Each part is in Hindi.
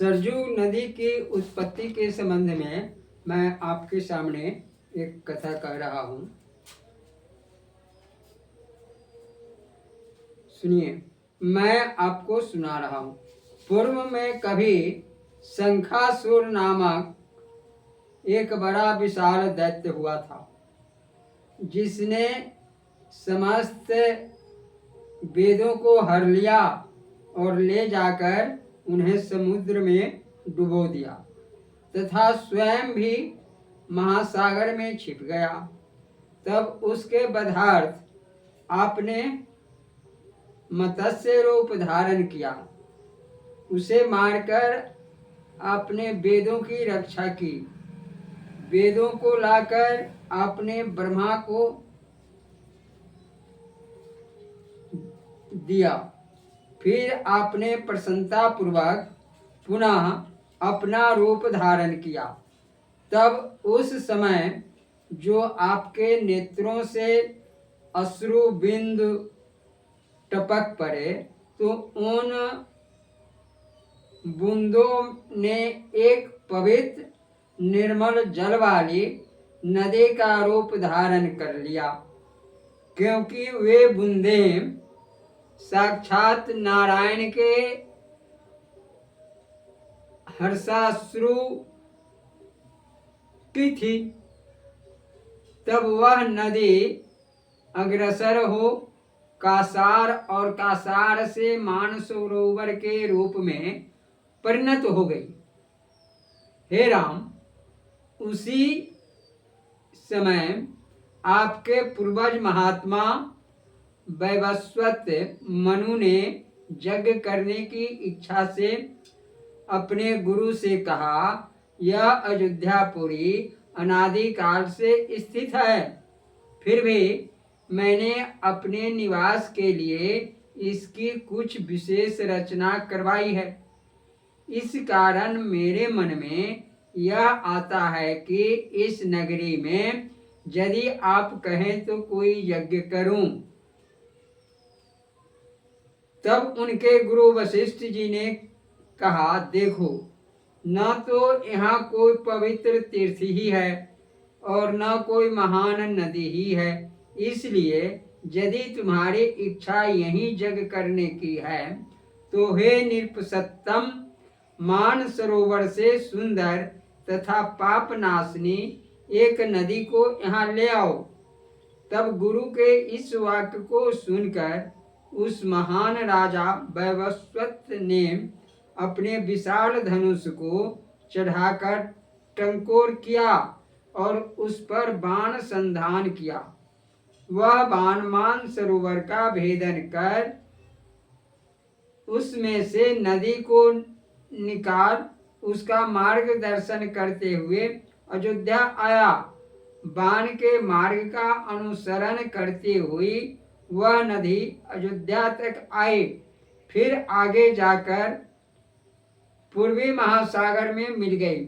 सरजू नदी की उत्पत्ति के संबंध में मैं आपके सामने एक कथा कह रहा हूँ। सुनिए, मैं आपको सुना रहा हूँ। पूर्व में कभी शंखासुर नामक एक बड़ा विशाल दैत्य हुआ था, जिसने समस्त वेदों को हर लिया और ले जाकर उन्हें समुद्र में डुबो दिया तथा स्वयं भी महासागर में छिप गया। तब उसके बधार्थ आपने मत्स्य रूप धारण किया। उसे मारकर आपने वेदों की रक्षा की। वेदों को लाकर आपने ब्रह्मा को दिया। फिर आपने प्रसन्नता पूर्वक पुनः अपना रूप धारण किया। तब उस समय जो आपके नेत्रों से अश्रु बिंदु टपक पड़े, तो उन बूंदों ने एक पवित्र निर्मल जल वाली नदी का रूप धारण कर लिया, क्योंकि वे बूंदें साक्षात नारायण के हर्षाश्रु की थी। तब वह नदी अग्रसर हो कासार और कासार से मानसरोवर के रूप में परिणत हो गई। हे राम, उसी समय आपके पूर्वज महात्मा वैवस्वत मनु ने यज्ञ करने की इच्छा से अपने गुरु से कहा, यह अयोध्यापुरी अनादिकाल से स्थित है, फिर भी मैंने अपने निवास के लिए इसकी कुछ विशेष रचना करवाई है। इस कारण मेरे मन में यह आता है कि इस नगरी में यदि आप कहें तो कोई यज्ञ करूं। तब उनके गुरु वशिष्ठ जी ने कहा, देखो, न तो यहाँ कोई पवित्र तीर्थ ही है और न कोई महान नदी ही है। इसलिए यदि तुम्हारी इच्छा यही यज्ञ करने की है, तो हे निरपसत्तम, मान सरोवर से सुंदर तथा पाप नाशनी एक नदी को यहाँ ले आओ। तब गुरु के इस वाक्य को सुनकर उस महान राजा वैवस्वत ने अपने विशाल धनुष को चढ़ाकर टंकोर किया और उस पर बाण संधान किया। वह बाण मान सरोवर का भेदन कर उसमें से नदी को निकाल उसका मार्गदर्शन करते हुए अयोध्या आया। बाण के मार्ग का अनुसरण करते हुए वह नदी अयोध्या तक आई, फिर आगे जाकर पूर्वी महासागर में मिल गई।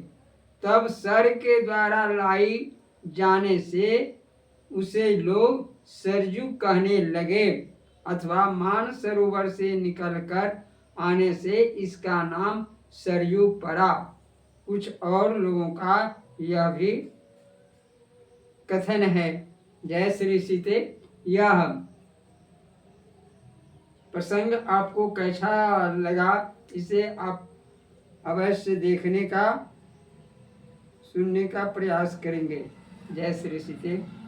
तब सर के द्वारा लाई जाने से उसे लोग सरजू कहने लगे, अथवा मान सरोवर से निकलकर आने से इसका नाम सरयू पड़ा। कुछ और लोगों का यह भी कथन है। जय श्री सीते। यह प्रसंग आपको कैसा लगा, इसे आप अवश्य देखने का सुनने का प्रयास करेंगे। जय श्री सीते।